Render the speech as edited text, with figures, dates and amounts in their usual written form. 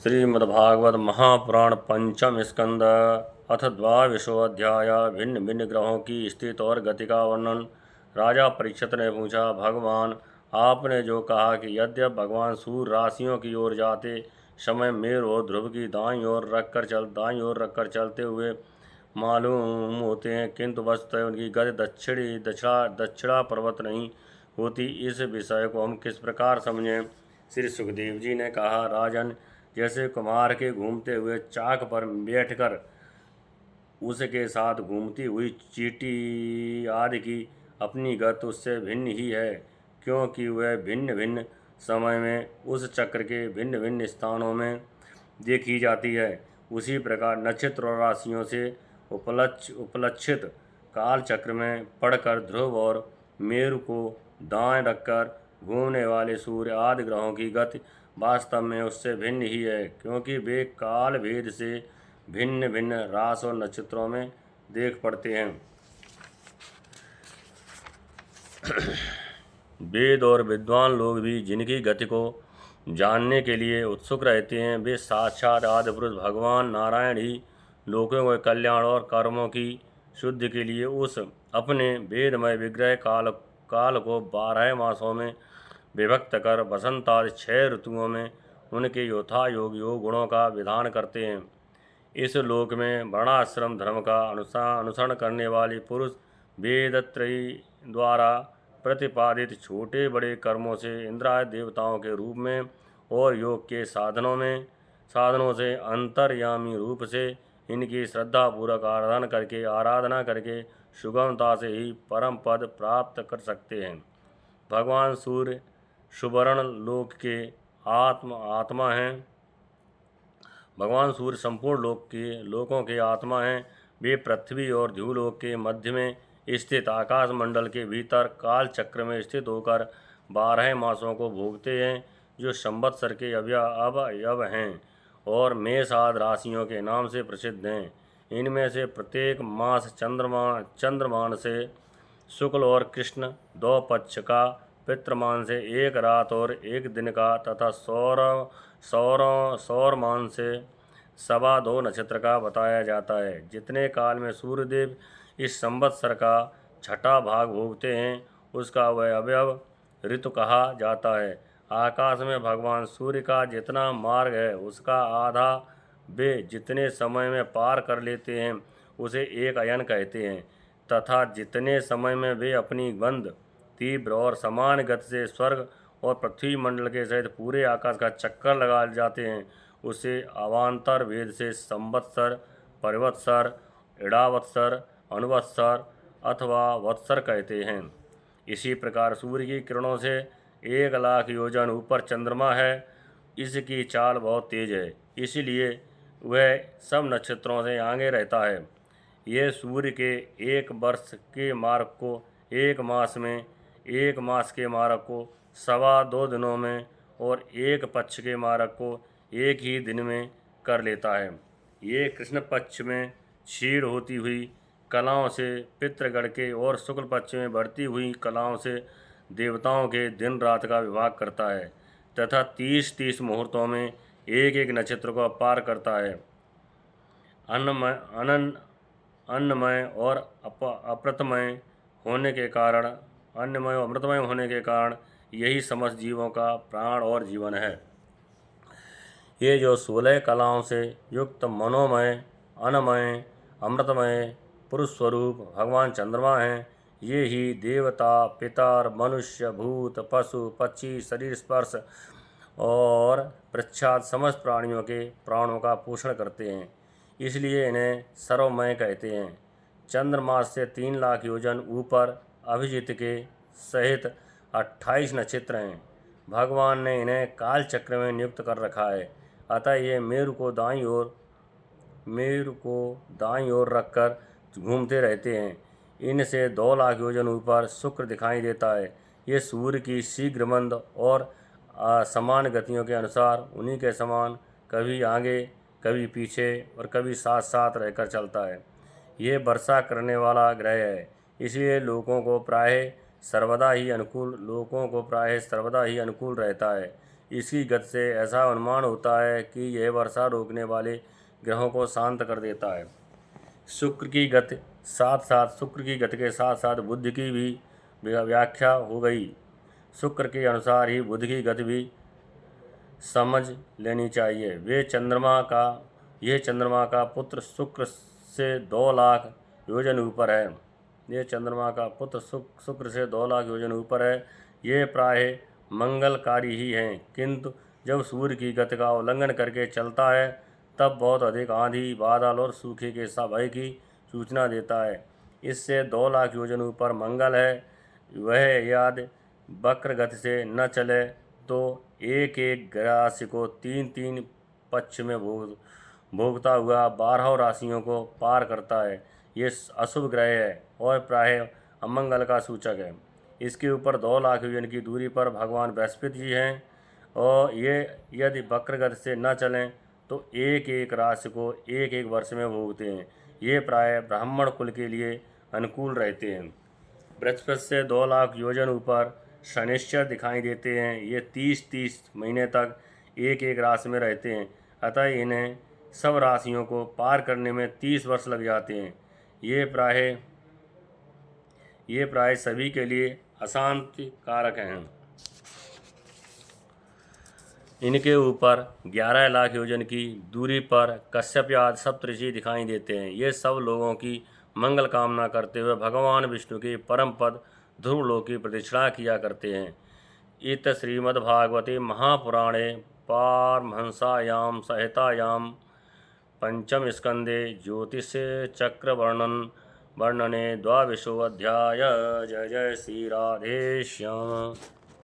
श्रीमद्भागवत महापुराण पंचम स्कंद अथ द्वाविशोऽध्याय। भिन्न भिन्न ग्रहों की स्थिति और गति का वर्णन। राजा परीक्षित ने पूछा, भगवान आपने जो कहा कि यद्यप भगवान सूर्य राशियों की ओर जाते समय मेरु और ध्रुव की दाईं ओर रखकर चलते हुए मालूम होते हैं, किंतु वस्तुतः उनकी गति दक्षिणा पर्वत नहीं होती। इस विषय को हम किस प्रकार समझें? श्री सुखदेव जी ने कहा, राजन, जैसे कुम्हार के घूमते हुए चाक पर बैठकर उसके साथ घूमती हुई चींटी आदि की अपनी गति उससे भिन्न ही है, क्योंकि वह भिन्न भिन्न समय में उस चक्र के भिन्न भिन्न स्थानों में देखी जाती है। उसी प्रकार नक्षत्र और राशियों से उपलक्षित काल चक्र में पड़कर ध्रुव और मेरु को दाएं रखकर घूमने वाले सूर्य आदि ग्रहों की गति वास्तव में उससे भिन्न ही है, क्योंकि वे काल भेद से भिन्न भिन्न राशि और नक्षत्रों में देख पड़ते हैं। वेद और विद्वान लोग भी जिनकी गति को जानने के लिए उत्सुक रहते हैं, वे साक्षात आदिपुरुष भगवान नारायण ही लोगों के कल्याण और कर्मों की शुद्धि के लिए उस अपने वेदमय विग्रह काल को 12 मासों में विभक्त कर वसंत आदि 6 ऋतुओं में उनके यथा योग गुणों का विधान करते हैं। इस लोक में वर्णाश्रम धर्म का अनुसरण करने वाले पुरुष वेदत्रयी द्वारा प्रतिपादित छोटे बड़े कर्मों से इंद्रादि देवताओं के रूप में और योग के साधनों से अंतर्यामी रूप से इनकी श्रद्धापूर्वक आराधना करके सुगमता से ही परम पद प्राप्त कर सकते हैं। भगवान सूर्य सुवर्ण लोक के आत्मा हैं। भगवान सूर्य संपूर्ण लोकों के आत्मा हैं। वे पृथ्वी और ध्रुवलोक के मध्य में स्थित आकाश मंडल के भीतर काल चक्र में स्थित होकर 12 मासों को भोगते हैं, जो संवत्सर के अवयव हैं और मेष आदि राशियों के नाम से प्रसिद्ध हैं। इनमें से प्रत्येक मास चंद्रमान से शुक्ल और कृष्ण 2 पक्ष का, पितृमान से 1 रात और 1 दिन का तथा सौरमान से 2.25 नक्षत्र का बताया जाता है। जितने काल में सूर्यदेव इस संवत्सर का 6ठा भाग भोगते हैं, उसका वह अवयव ऋतु कहा जाता है। आकाश में भगवान सूर्य का जितना मार्ग है, उसका आधा वे जितने समय में पार कर लेते हैं, उसे एक अयन कहते हैं, तथा जितने समय में वे अपनी बंद तीव्र और समान गति से स्वर्ग और पृथ्वी मंडल के सहित पूरे आकाश का चक्कर लगा जाते हैं, उसे अवान्तर भेद से संवत्सर, परिवत्सर, इड़ावत्सर, अनुवत्सर अथवा वत्सर कहते हैं। इसी प्रकार सूर्य की किरणों से 1 लाख योजन ऊपर चंद्रमा है। इसकी चाल बहुत तेज है, इसलिए वह सब नक्षत्रों से आगे रहता है। यह सूर्य के 1 वर्ष के मार्ग को 1 मास में, 1 मास के मार्ग को 2.25 दिनों में और 1 पक्ष के मार्ग को 1 ही दिन में कर लेता है। ये कृष्ण पक्ष में क्षीण होती हुई कलाओं से पितृगण के और शुक्ल पक्ष में बढ़ती हुई कलाओं से देवताओं के दिन रात का विभाग करता है, तथा 30-30 मुहूर्तों में एक एक नक्षत्र को पार करता है। अन्नमय और अमृतमय होने के कारण यही समस्त जीवों का प्राण और जीवन है। ये जो 16 कलाओं से युक्त मनोमय, अन्नमय, अमृतमय पुरुष स्वरूप भगवान चंद्रमा हैं, ये ही देवता, पितर, मनुष्य, भूत, पशु, पक्षी, शरीर स्पर्श और पृच्छाद समस्त प्राणियों के प्राणों का पोषण करते हैं, इसलिए इन्हें सर्वमय कहते हैं। चंद्रमास से 3 लाख योजन ऊपर अभिजित के सहित 28 नक्षत्र हैं। भगवान ने इन्हें काल चक्र में नियुक्त कर रखा है, अतः ये मेरु को दाईं ओर रखकर घूमते रहते हैं। इनसे 2 लाख योजन ऊपर शुक्र दिखाई देता है। ये सूर्य की शीघ्रमंद और समान गतियों के अनुसार उन्हीं के समान कभी आगे, कभी पीछे और कभी साथ साथ रहकर चलता है। ये वर्षा करने वाला ग्रह है, इसलिए लोगों को प्रायः सर्वदा ही अनुकूल रहता है। इसकी गति से ऐसा अनुमान होता है कि यह वर्षा रोकने वाले ग्रहों को शांत कर देता है। शुक्र की गति के साथ साथ बुध की भी व्याख्या हो गई। शुक्र के अनुसार ही बुध की गति भी समझ लेनी चाहिए। यह चंद्रमा का पुत्र शुक्र से 2 लाख योजन ऊपर है। ये चंद्रमा का पुत्र शुक्र से 2 लाख योजन ऊपर है। ये प्राय मंगलकारी ही हैं, किंतु जब सूर्य की गति का उल्लंघन करके चलता है तब बहुत अधिक आंधी, बादल और सूखे के भय की सूचना देता है। इससे 2 लाख योजन ऊपर मंगल है। वह यदि वक्र गति से न चले तो एक एक राशि को 3-3 पक्ष में भोगता हुआ 12 राशियों को पार करता है। ये अशुभ ग्रह है और प्राय अमंगल का सूचक है। इसके ऊपर 2 लाख योजन की दूरी पर भगवान बृहस्पति जी हैं और ये यदि वक्र गति से न चलें तो एक एक राशि को एक एक वर्ष में भोगते हैं। ये प्राय ब्राह्मण कुल के लिए अनुकूल रहते हैं। बृहस्पति से 2 लाख योजन ऊपर शनिश्चर दिखाई देते हैं। ये 30-30 महीने तक एक एक राशि में रहते हैं, अतः इन्हें सब राशियों को पार करने में 30 वर्ष लग जाते हैं। ये प्राय सभी के लिए अशांति कारक हैं। इनके ऊपर 11 लाख योजन की दूरी पर कश्यप आदि सप्तऋषि दिखाई देते हैं। ये सब लोगों की मंगल कामना करते हुए भगवान विष्णु के परम पद ध्रुवलोक की प्रदक्षिणा किया करते हैं। इत श्रीमद्भागवते महापुराणे पारमहंसायां संहितायां पंचम स्कंदे ज्योतिष चक्र वर्णने 22वां अध्याय। जय जय श्री राधे श्याम।